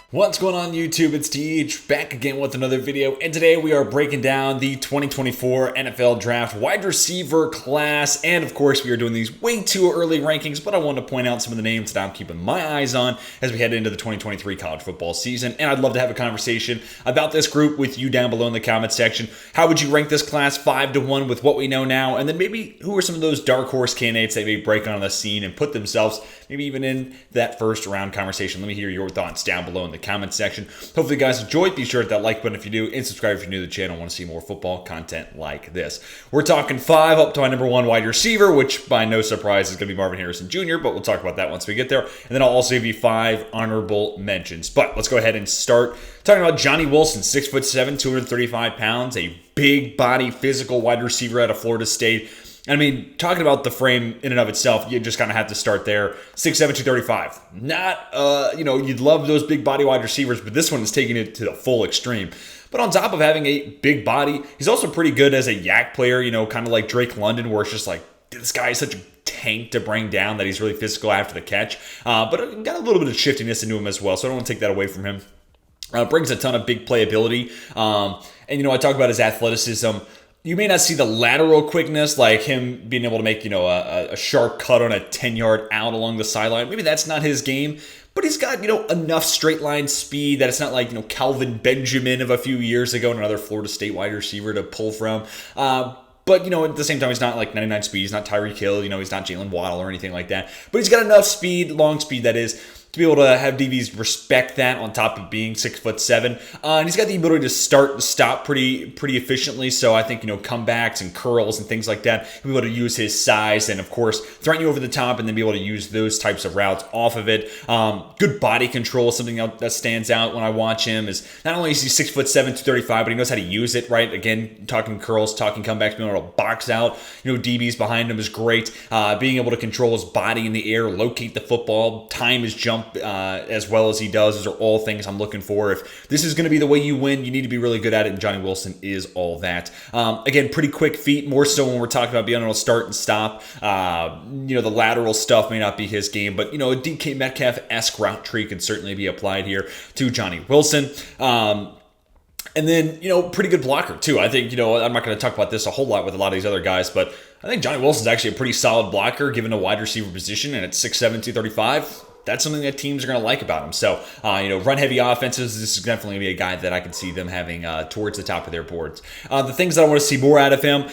What's going on YouTube? It's TH back again with another video, and today we are breaking down the 2024 NFL Draft wide receiver class, and of course we are doing these way too early rankings, but I wanted to point out some of the names that I'm keeping my eyes on as we head into the 2023 college football season, and I'd love to have a conversation about this group with you down below in the comment section. How would you rank this class 5-1 with what we know now, and then maybe who are some of those dark horse candidates that may break on the scene and put themselves maybe even in that first round conversation? Let me hear your thoughts down below in the comment section. Hopefully you guys enjoyed. Be sure to hit that like button if you do, and subscribe if you're new to the channel and want to see more football content like this. We're talking 5 up to my number 1 wide receiver, which by no surprise is going to be Marvin Harrison Jr., but we'll talk about that once we get there. And then I'll also give you 5 honorable mentions. But let's go ahead and start talking about Johnny Wilson, 6'7", 235 pounds, a big body physical wide receiver out of Florida State. I mean, talking about the frame in and of itself, you just kind of have to start there. 6'7", 235. Not, you'd love those big body wide receivers, but this one is taking it to the full extreme. But on top of having a big body, he's also pretty good as a yak player, kind of like Drake London, where it's just like, this guy is such a tank to bring down that he's really physical after the catch. But got a little bit of shiftiness into him as well, so I don't want to take that away from him. Brings a ton of big playability. And, I talk about his athleticism. You may not see the lateral quickness, like him being able to make, a sharp cut on a 10-yard out along the sideline. Maybe that's not his game, but he's got, enough straight line speed that it's not like, Calvin Benjamin of a few years ago, another Florida State wide receiver to pull from. But, at the same time, he's not like 99 speed. He's not Tyreek Hill. He's not Jalen Waddle or anything like that. But he's got enough speed, long speed that is, to be able to have DBs respect that on top of being 6'7". And he's got the ability to start and stop pretty efficiently. So I think, comebacks and curls and things like that, he'll be able to use his size and, of course, threaten you over the top and then be able to use those types of routes off of it. Good body control, something that stands out when I watch him is not only is he 6'7", 235, but he knows how to use it, right? Again, talking curls, talking comebacks, being able to box out, DBs behind him is great. Being able to control his body in the air, locate the football, time his jump as well as he does. Those are all things I'm looking for. If this is going to be the way you win, you need to be really good at it, and Johnny Wilson is all that. Again, pretty quick feet, more so when we're talking about being able to start and stop. The lateral stuff may not be his game, but, a DK Metcalf-esque route tree can certainly be applied here to Johnny Wilson. And then, pretty good blocker, too. I think, I'm not going to talk about this a whole lot with a lot of these other guys, but I think Johnny Wilson's actually a pretty solid blocker given a wide receiver position, and at 6'7", 235, that's something that teams are going to like about him. So, run-heavy offenses, this is definitely going to be a guy that I can see them having towards the top of their boards. The things that I want to see more out of him,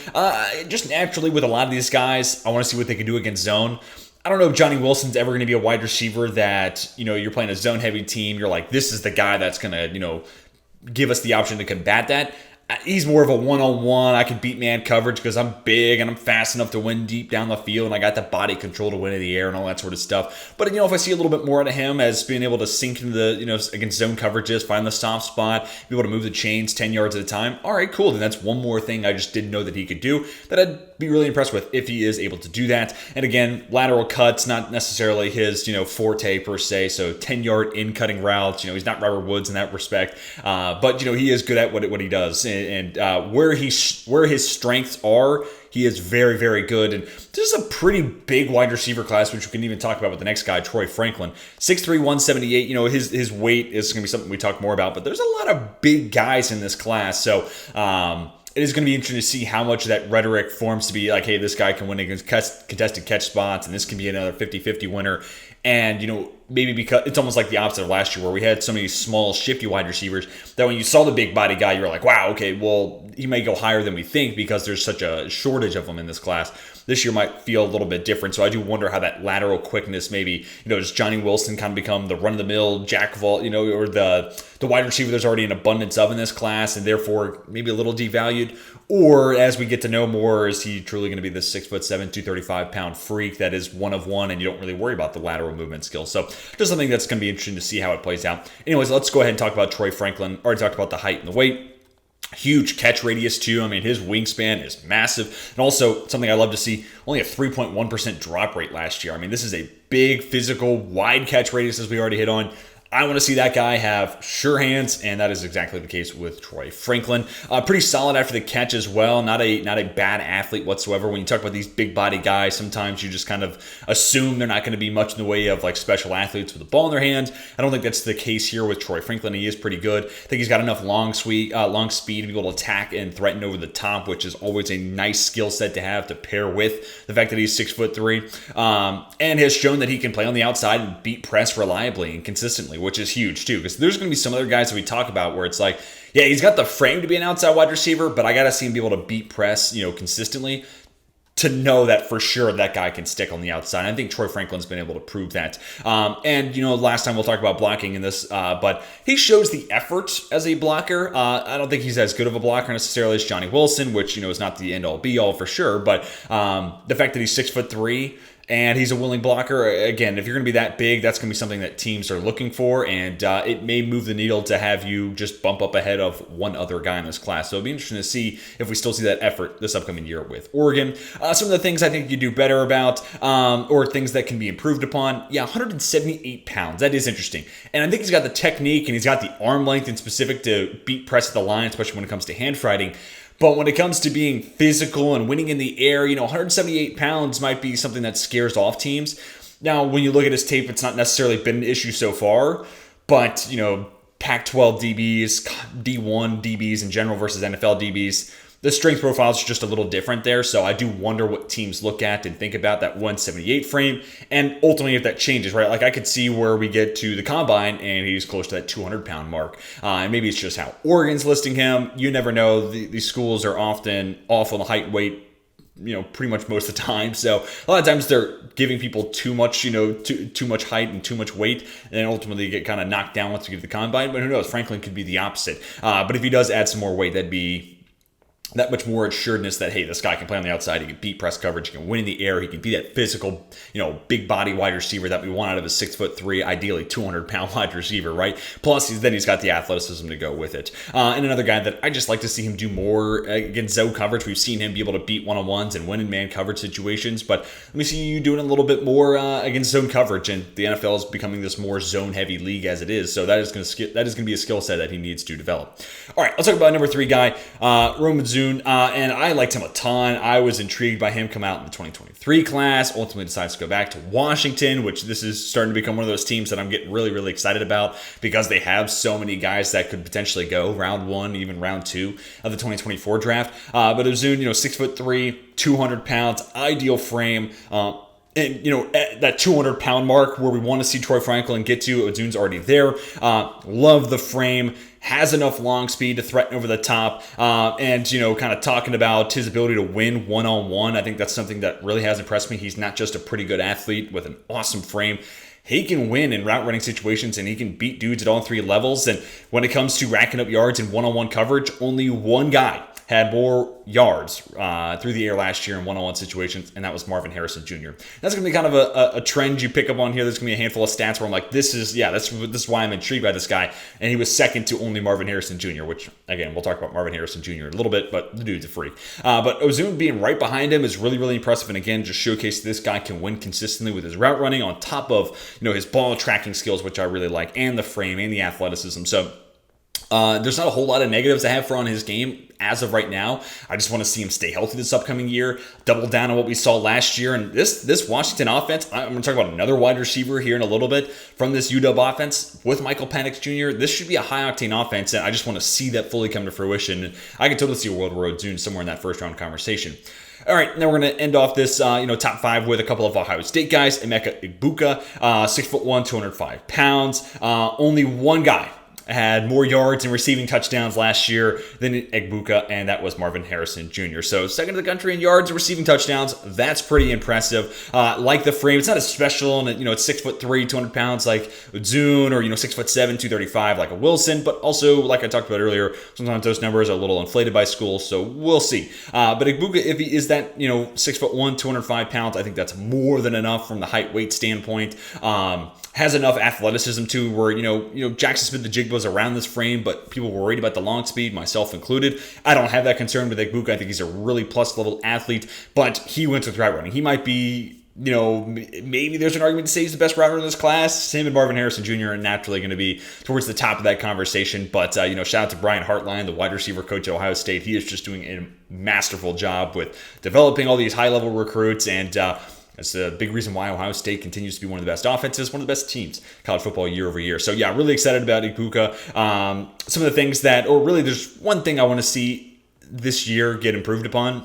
just naturally with a lot of these guys, I want to see what they can do against zone. I don't know if Johnny Wilson's ever going to be a wide receiver that, you're playing a zone-heavy team. You're like, this is the guy that's going to, give us the option to combat that. He's more of a one-on-one. I can beat man coverage because I'm big and I'm fast enough to win deep down the field, and I got the body control to win in the air and all that sort of stuff. But, if I see a little bit more out of him as being able to sink into the, against zone coverages, find the soft spot, be able to move the chains 10 yards at a time, all right, cool. Then that's one more thing I just didn't know that he could do that I'd be really impressed with if he is able to do that. And again, lateral cuts, not necessarily his, forte per se. So 10-yard in-cutting routes, he's not Robert Woods in that respect. But, he is good at what he does. And where his strengths are, he is very, very good. And this is a pretty big wide receiver class, which we can even talk about with the next guy, Troy Franklin. 6'3", 178. His weight is going to be something we talk more about. But there's a lot of big guys in this class. So it is going to be interesting to see how much of that rhetoric forms to be like, hey, this guy can win against contested catch spots, and this can be another 50-50 winner. And, maybe because it's almost like the opposite of last year where we had so many small, shifty wide receivers that when you saw the big body guy, you were like, wow, okay, well, he may go higher than we think because there's such a shortage of them in this class. This year might feel a little bit different. So I do wonder how that lateral quickness maybe, does Johnny Wilson kind of become the run-of-the-mill jack of all, or the wide receiver there's already an abundance of in this class and therefore maybe a little devalued? Or as we get to know more, is he truly going to be this 6'7", 235-pound freak that is one of one and you don't really worry about the lateral movement skills? So just something that's going to be interesting to see how it plays out. Anyways, let's go ahead and talk about Troy Franklin. Already talked about the height and the weight. Huge catch radius too. I mean, his wingspan is massive. And also, something I love to see, only a 3.1% drop rate last year. I mean, this is a big, physical, wide catch radius as we already hit on. I want to see that guy have sure hands, and that is exactly the case with Troy Franklin. Pretty solid after the catch as well. Not a bad athlete whatsoever. When you talk about these big body guys, sometimes you just kind of assume they're not going to be much in the way of like special athletes with the ball in their hands. I don't think that's the case here with Troy Franklin. He is pretty good. I think he's got enough long speed to be able to attack and threaten over the top, which is always a nice skill set to have to pair with the fact that he's 6'3", and has shown that he can play on the outside and beat press reliably and consistently, which is huge too, because there's going to be some other guys that we talk about where it's like, yeah, he's got the frame to be an outside wide receiver, but I got to see him be able to beat press, consistently to know that for sure that guy can stick on the outside. I think Troy Franklin's been able to prove that. And last time we'll talk about blocking in this, but he shows the effort as a blocker. I don't think he's as good of a blocker necessarily as Johnny Wilson, which, is not the end all be all for sure. But the fact that he's 6'3", and he's a willing blocker. Again, if you're going to be that big, that's going to be something that teams are looking for, and it may move the needle to have you just bump up ahead of one other guy in this class. So it'll be interesting to see if we still see that effort this upcoming year with Oregon. Some of the things I think you do better about, or things that can be improved upon. 178 pounds. That is interesting. And I think he's got the technique and he's got the arm length in specific to beat press at the line, especially when it comes to hand fighting. But when it comes to being physical and winning in the air, 178 pounds might be something that scares off teams. Now, when you look at his tape, it's not necessarily been an issue so far. But, Pac-12 DBs, D1 DBs in general versus NFL DBs, the strength profile is just a little different there. So I do wonder what teams look at and think about that 178 frame. And ultimately, if that changes, right? Like I could see where we get to the combine and he's close to that 200-pound mark. And maybe it's just how Oregon's listing him. You never know. These schools are often off on the height weight, pretty much most of the time. So a lot of times they're giving people too much, too much height and too much weight, and then ultimately get kind of knocked down once you get to the combine. But who knows? Franklin could be the opposite. But if he does add some more weight, that'd be that much more assuredness that, hey, this guy can play on the outside, he can beat press coverage, he can win in the air, he can be that physical, big body wide receiver that we want out of a 6'3", ideally 200-pound wide receiver, right? Plus, he's got the athleticism to go with it. And another guy that I just like to see him do more against zone coverage. We've seen him be able to beat one-on-ones and win in man coverage situations, but let me see you doing a little bit more against zone coverage, and the NFL is becoming this more zone-heavy league as it is, so that is going to be a skill set that he needs to develop. All right, let's talk about number 3 guy, Roman Zune. And I liked him a ton. I was intrigued by him coming out in the 2023 class. Ultimately decides to go back to Washington, which this is starting to become one of those teams that I'm getting really, really excited about because they have so many guys that could potentially go round 1, even round 2 of the 2024 draft. But Ozune, 6'3", 200 pounds, ideal frame. And, at that 200-pound mark where we want to see Troy Franklin get to, Ozune's already there. Love the frame. Has enough long speed to threaten over the top, and kind of talking about his ability to win one-on-one. I think that's something that really has impressed me. He's not just a pretty good athlete with an awesome frame. He can win in route running situations, and he can beat dudes at all 3 levels. And when it comes to racking up yards in one-on-one coverage, only one guy had more yards through the air last year in one-on-one situations, and that was Marvin Harrison Jr. That's going to be kind of a trend you pick up on here. There's going to be a handful of stats where I'm like, this is why I'm intrigued by this guy. And he was second to only Marvin Harrison Jr., which, again, we'll talk about Marvin Harrison Jr. in a little bit, but the dude's a freak. But Ozune being right behind him is really, really impressive. And again, just showcase this guy can win consistently with his route running on top of, his ball tracking skills, which I really like, and the frame and the athleticism. So there's not a whole lot of negatives I have for on his game as of right now. I just want to see him stay healthy this upcoming year, double down on what we saw last year. And this Washington offense, I'm going to talk about another wide receiver here in a little bit from this UW offense with Michael Penix Jr. This should be a high-octane offense, and I just want to see that fully come to fruition. And I can totally see a world where Ozune somewhere in that first-round conversation. All right, now we're going to end off this, top 5 with a couple of Ohio State guys. Emeka Egbuka, 6'1", 205 pounds. Only one guy had more yards and receiving touchdowns last year than Egbuka, and that was Marvin Harrison Jr. So second to the country in yards and receiving touchdowns. That's pretty impressive. Like the frame, it's not as special, and it's 6'3", 200 pounds like Ozune, or 6'7", 235 like a Wilson. But also, like I talked about earlier, sometimes those numbers are a little inflated by schools, so we'll see. But Egbuka, if he is that 6'1", 205 pounds, I think that's more than enough from the height weight standpoint. Has enough athleticism too, where Jackson Smith-Njigba was around this frame, but people were worried about the long speed, myself included. I don't have that concern with Egbuka. I think he's a really plus level athlete, but he wins with route running. He might be maybe there's an argument to say he's the best route runner in this class. Him and Marvin Harrison Jr. are naturally going to be towards the top of that conversation. But, shout out to Brian Hartline, the wide receiver coach at Ohio State. He is just doing a masterful job with developing all these high-level recruits, and that's a big reason why Ohio State continues to be one of the best offenses, one of the best teams, college football year over year. So, yeah, really excited about Ibuka. Some of the things there's one thing I want to see this year get improved upon,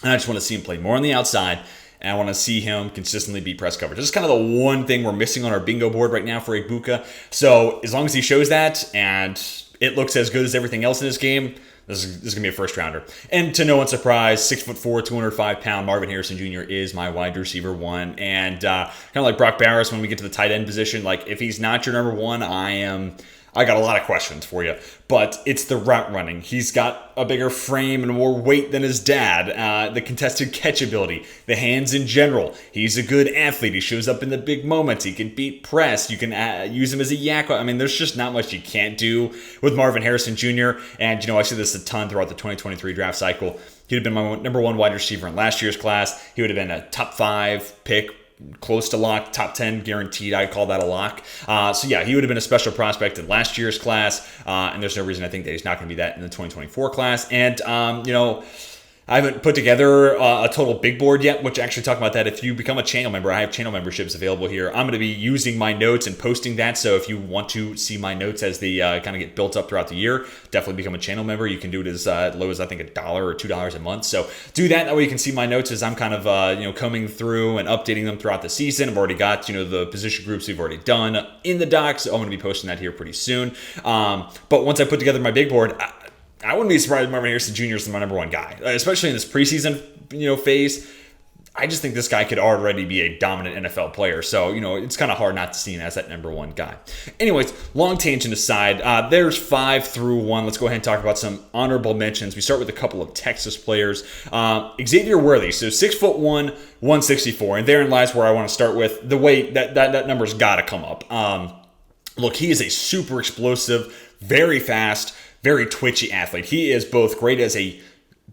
and I just want to see him play more on the outside. And I want to see him consistently beat press coverage. This is kind of the one thing we're missing on our bingo board right now for Ibuka. So as long as he shows that and it looks as good as everything else in this game, this is going to be a first rounder. And to no one's surprise, 6'4", 205-pound Marvin Harrison Jr. is my wide receiver one. And kind of like Brock Bowers when we get to the tight end position, like if he's not your number one, I got a lot of questions for you, but it's the route running. He's got a bigger frame and more weight than his dad. The contested catch ability, the hands in general. He's a good athlete. He shows up in the big moments. He can beat press. You can use him as a yak. I mean, there's just not much you can't do with Marvin Harrison Jr. And, I see this a ton throughout the 2023 draft cycle. He would have been my number one wide receiver in last year's class. He would have been a top 5 pick, close to lock, top 10 guaranteed. I call that a lock. So yeah, he would have been a special prospect in last year's class, and there's no reason I think that he's not going to be that in the 2024 class. And I haven't put together a total big board yet, which actually talk about that. If you become a channel member, I have channel memberships available here. I'm going to be using my notes and posting that. So if you want to see my notes as they kind of get built up throughout the year, definitely become a channel member. You can do it as low as I think $1 or $2 a month. So do that. That way you can see my notes as I'm kind of combing through and updating them throughout the season. I've already got the position groups we've already done in the docs. So I'm going to be posting that here pretty soon. But once I put together my big board, I wouldn't be surprised if Marvin Harrison Jr. is my number one guy, especially in this preseason, phase. I just think this guy could already be a dominant NFL player. So, it's kind of hard not to see him as that number one guy. Anyways, long tangent aside, there's 5 through 1. Let's go ahead and talk about some honorable mentions. We start with a couple of Texas players. Xavier Worthy, so 6'1", 164. And therein lies where I want to start with the weight. That number's got to come up. Look, he is a super explosive, very fast, very twitchy athlete. He is both great as a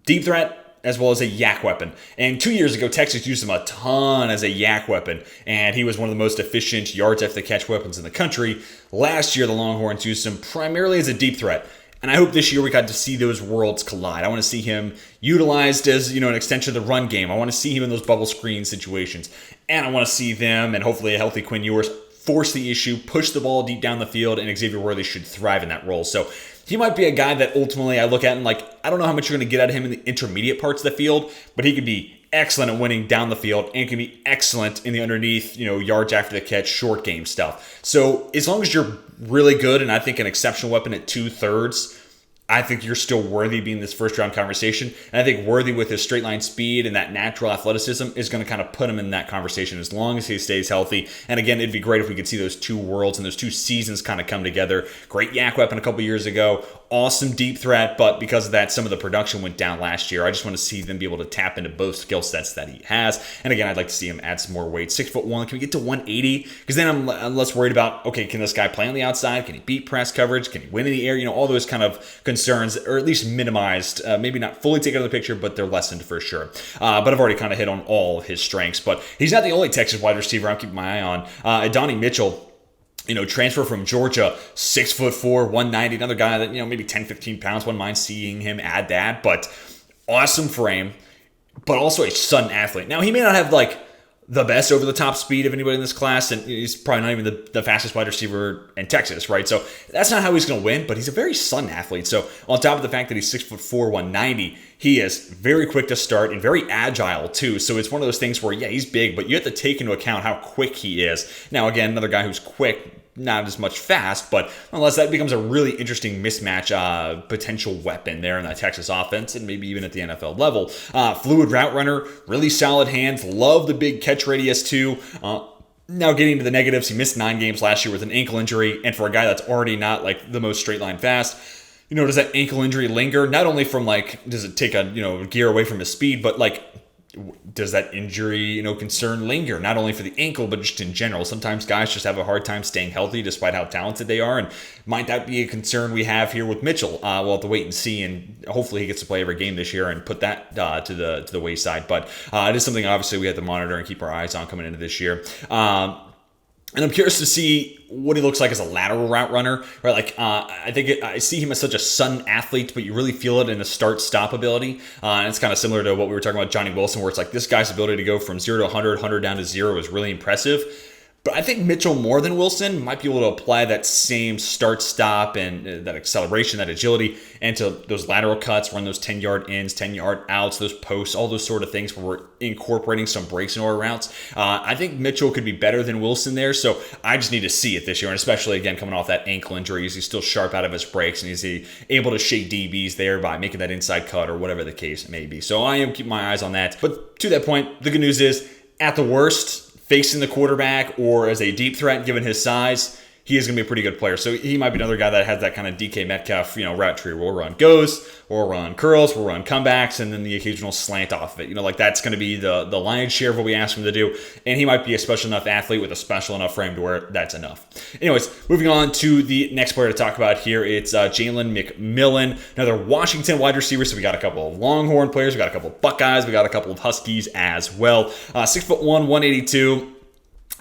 deep threat as well as a yak weapon. And 2 years ago, Texas used him a ton as a yak weapon, and he was one of the most efficient yards after the catch weapons in the country. Last year, the Longhorns used him primarily as a deep threat. And I hope this year we got to see those worlds collide. I want to see him utilized as, an extension of the run game. I want to see him in those bubble screen situations. And I want to see them, and hopefully a healthy Quinn Ewers, force the issue, push the ball deep down the field, and Xavier Worthy should thrive in that role. So he might be a guy that ultimately I look at and I don't know how much you're going to get out of him in the intermediate parts of the field, but he could be excellent at winning down the field and can be excellent in the underneath, yards after the catch, short game stuff. So as long as you're really good and I think an exceptional weapon at 2/3, I think you're still worthy being this first round conversation. And I think Worthy with his straight line speed and that natural athleticism is going to kind of put him in that conversation as long as he stays healthy. And again, it'd be great if we could see those two worlds and those two seasons kind of come together. Great yak weapon a couple years ago. Awesome deep threat, but because of that, some of the production went down last year. I just want to see them be able to tap into both skill sets that he has. And again, I'd like to see him add some more weight. 6'1", can we get to 180? Because then I'm less worried about, okay, can this guy play on the outside? Can he beat press coverage? Can he win in the air? All those kind of concerns, or at least minimized, maybe not fully taken out of the picture, but they're lessened for sure. But I've already kind of hit on all of his strengths. But he's not the only Texas wide receiver I'm keeping my eye on. Adonai Mitchell, transfer from Georgia, 6'4", 190, another guy that, maybe 10, 15 pounds, wouldn't mind seeing him add that, but awesome frame, but also a sudden athlete. Now, he may not have, the best over-the-top speed of anybody in this class, and he's probably not even the fastest wide receiver in Texas, right? So that's not how he's going to win, but he's a very sudden athlete. So on top of the fact that he's 6'4", 190, he is very quick to start and very agile too. So it's one of those things where, yeah, he's big, but you have to take into account how quick he is. Now, again, another guy who's quick, not as much fast, but nonetheless, that becomes a really interesting mismatch potential weapon there in that Texas offense and maybe even at the NFL level. Fluid route runner, really solid hands, love the big catch radius too. Now getting into the negatives, he missed 9 games last year with an ankle injury, and for a guy that's already not the most straight line fast, does that ankle injury linger? Not only from does it take a gear away from his speed, but does that injury, concern linger, not only for the ankle, but just in general? Sometimes guys just have a hard time staying healthy despite how talented they are. And might that be a concern we have here with Mitchell? We'll have to wait and see, and hopefully he gets to play every game this year and put that to the wayside. But it is something obviously we have to monitor and keep our eyes on coming into this year. And I'm curious to see what he looks like as a lateral route runner, right? I see him as such a sudden athlete, but you really feel it in the start-stop ability. And it's kind of similar to what we were talking about Johnny Wilson, where it's like this guy's ability to go from 0 to 100 down to 0 is really impressive. But I think Mitchell, more than Wilson, might be able to apply that same start-stop and that acceleration, that agility, into those lateral cuts, run those 10-yard ins, 10-yard outs, those posts, all those sort of things where we're incorporating some breaks in our routes. I think Mitchell could be better than Wilson there, so I just need to see it this year, and especially, again, coming off that ankle injury, is he still sharp out of his breaks, and is he able to shake DBs there by making that inside cut or whatever the case may be. So I am keeping my eyes on that. But to that point, the good news is, at the worst, facing the quarterback or as a deep threat, given his size, he is going to be a pretty good player. So he might be another guy that has that kind of DK Metcalf, route tree. We'll run goes, we'll run curls, we'll run comebacks, and then the occasional slant off of it. That's going to be the lion's share of what we ask him to do. And he might be a special enough athlete with a special enough frame to where that's enough. Anyways, moving on to the next player to talk about here. It's Jalen McMillan, another Washington wide receiver. So we got a couple of Longhorn players, we got a couple of Buckeyes, we got a couple of Huskies as well. 6'1", 182.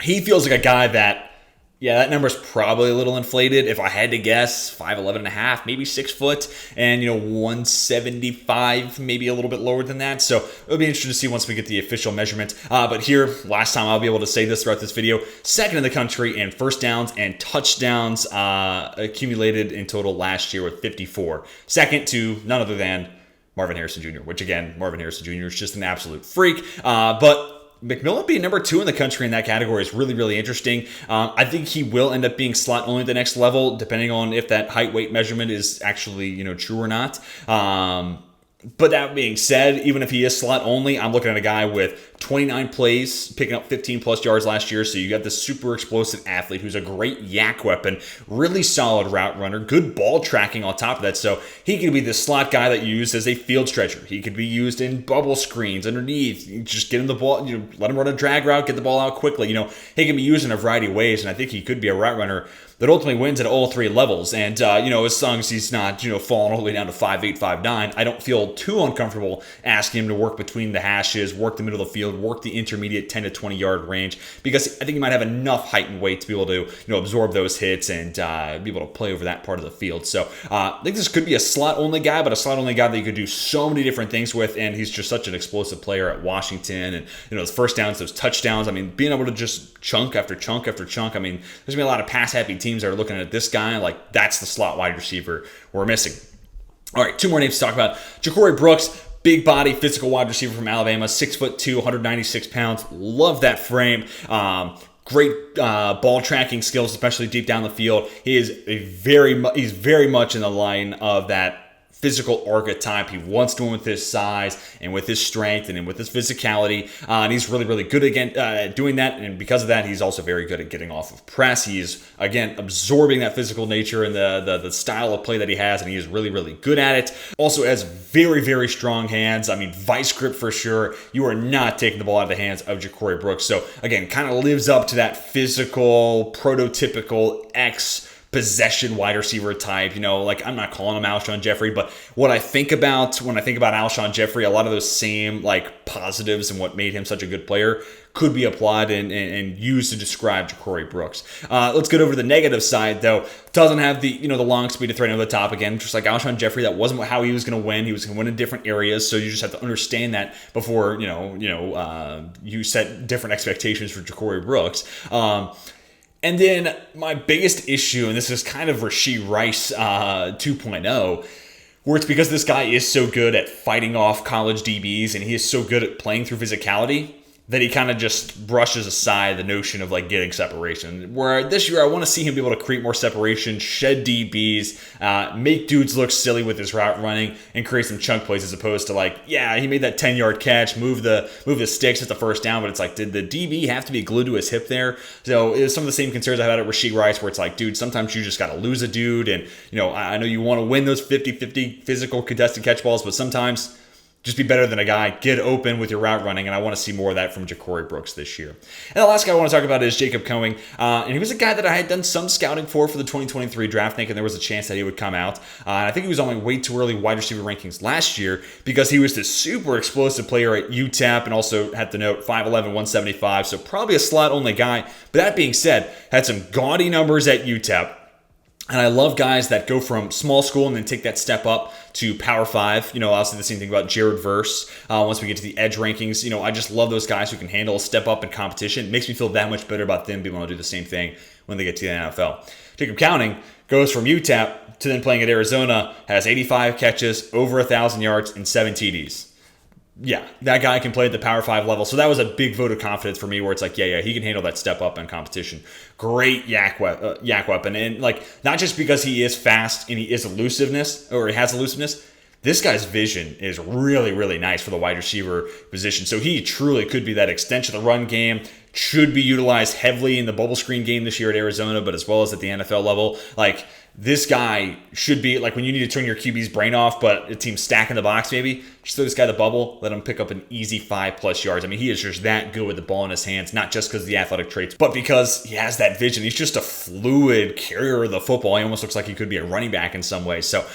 He feels like a guy that, that number's probably a little inflated. If I had to guess, 5'11 and a half, maybe 6 foot, and 175, maybe a little bit lower than that. So it'll be interesting to see once we get the official measurement. But here, last time I'll be able to say this throughout this video, second in the country in first downs and touchdowns accumulated in total last year with 54. Second to none other than Marvin Harrison Jr., which again, Marvin Harrison Jr. is just an absolute freak. But McMillan being number 2 in the country in that category is really, really interesting. I think he will end up being slot only at the next level, depending on if that height weight measurement is actually, true or not. But that being said, even if he is slot only, I'm looking at a guy with 29 plays, picking up 15 plus yards last year. So you got this super explosive athlete who's a great yak weapon, really solid route runner, good ball tracking on top of that. So he could be the slot guy that you use as a field stretcher. He could be used in bubble screens underneath. You just get him the ball, let him run a drag route, get the ball out quickly. He can be used in a variety of ways, and I think he could be a route runner that ultimately wins at all 3 levels. And, as long as he's not, falling all the way down to 5'8", 5'9", I don't feel too uncomfortable asking him to work between the hashes, work the middle of the field, work the intermediate 10 to 20 yard range, because I think he might have enough height and weight to be able to, absorb those hits and be able to play over that part of the field. So I think this could be a slot-only guy, but a slot-only guy that you could do so many different things with, and he's just such an explosive player at Washington. And, those first downs, those touchdowns, being able to just chunk after chunk after chunk. There's going to be a lot of pass-happy teams that are looking at this guy like that's the slot wide receiver we're missing. All right, 2 more names to talk about. Ja'Cory Brooks, big body, physical wide receiver from Alabama, 6'2", 196 pounds. Love that frame. Great ball tracking skills, especially deep down the field. He's very much in the line of that physical archetype. He wants to win with his size and with his strength and with his physicality. And he's really, really good at doing that. And because of that, he's also very good at getting off of press. He's, again, absorbing that physical nature and the style of play that he has. And he is really, really good at it. Also has very, very strong hands. Vice grip for sure. You are not taking the ball out of the hands of Ja'Cory Brooks. So, again, kind of lives up to that physical, prototypical possession wide receiver type. I'm not calling him Alshon Jeffrey, but what I think about when I think about Alshon Jeffrey, a lot of those same positives and what made him such a good player could be applied and used to describe Ja'Cory Brooks. Let's get over to the negative side, though. Doesn't have the the long speed to thread over the top again, just like Alshon Jeffrey. That wasn't how he was going to win. He was going to win in different areas, so you just have to understand that before you set different expectations for Ja'Cory Brooks. And then my biggest issue, and this is kind of Rashee Rice 2.0, where it's because this guy is so good at fighting off college DBs and he is so good at playing through physicality that he kind of just brushes aside the notion of getting separation. Where this year I want to see him be able to create more separation, shed DBs, make dudes look silly with his route running, and create some chunk plays as opposed to he made that 10-yard catch, move the sticks at the first down, but it's did the DB have to be glued to his hip there? So it was some of the same concerns I had at Rashee Rice, where it's dude, sometimes you just got to lose a dude, and I know you want to win those 50-50 physical contested catch balls, but sometimes just be better than a guy, get open with your route running, and I want to see more of that from Ja'Cory Brooks this year. And the last guy I want to talk about is Jacob Cohen, and he was a guy that I had done some scouting for the 2023 draft, thinking there was a chance that he would come out. And I think he was on my way too early wide receiver rankings last year because he was this super explosive player at UTEP, and also had to note 5'11", 175, so probably a slot-only guy. But that being said, had some gaudy numbers at UTEP. And I love guys that go from small school and then take that step up to Power 5. I'll say the same thing about Jared Verse. Once we get to the edge rankings, I just love those guys who can handle a step up in competition. It makes me feel that much better about them being able to do the same thing when they get to the NFL. Jacob Counting goes from UTEP to then playing at Arizona, has 85 catches, over 1,000 yards, and 7 TDs. Yeah, that guy can play at the Power 5 level. So that was a big vote of confidence for me where it's like, yeah, he can handle that step up in competition. Great yak weapon. And not just because he is fast and he has elusiveness, this guy's vision is really, really nice for the wide receiver position. So he truly could be that extension of the run game, should be utilized heavily in the bubble screen game this year at Arizona, but as well as at the NFL level. This guy should be, when you need to turn your QB's brain off, but a team's stacking the box maybe, just throw this guy the bubble, let him pick up an easy 5+ yards. He is just that good with the ball in his hands, not just because of the athletic traits, but because he has that vision. He's just a fluid carrier of the football. He almost looks like he could be a running back in some ways. So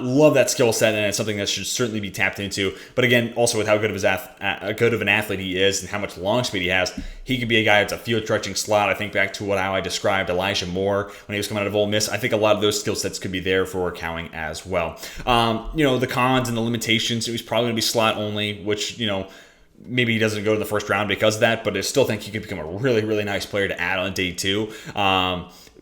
love that skill set, and it's something that should certainly be tapped into. But again, also with how good of an athlete he is and how much long speed he has, he could be a guy that's a field-stretching slot. I think back to how I described Elijah Moore when he was coming out of Ole Miss. I think a lot of those skill sets could be there for Cowing as well. The cons and the limitations, he's probably going to be slot only, which, maybe he doesn't go to the first round because of that, but I still think he could become a really, really nice player to add on day 2.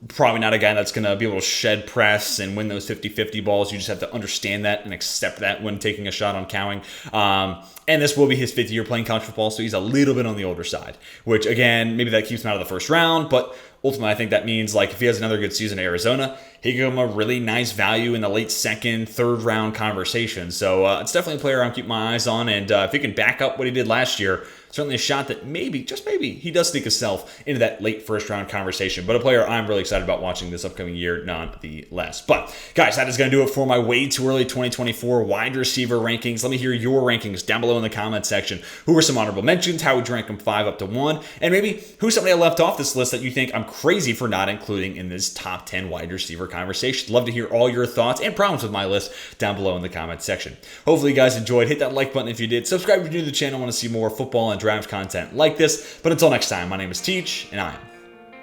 Probably not a guy that's going to be able to shed press and win those 50-50 balls. You just have to understand that and accept that when taking a shot on Cowing. And this will be his 5th year playing college football, so he's a little bit on the older side, which, again, maybe that keeps him out of the first round, but ultimately I think that means, if he has another good season at Arizona, he could give him a really nice value in the late 2nd, 3rd round conversation. So it's definitely a player I'm keeping my eyes on, and if he can back up what he did last year, certainly a shot that maybe, just maybe, he does sneak himself into that late 1st round conversation. But a player I'm really excited about watching this upcoming year, nonetheless. But, guys, that is going to do it for my way too early 2024 wide receiver rankings. Let me hear your rankings down below in the comment section. Who were some honorable mentions? How would you rank them 5 up to 1? And maybe who's somebody I left off this list that you think I'm crazy for not including in this top 10 wide receiver conversation? Love to hear all your thoughts and problems with my list down below in the comment section. Hopefully you guys enjoyed. Hit that like button if you did. Subscribe if you're new to the channel. Want to see more football and draft content like this. But until next time, my name is Teach, and I am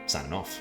signing off.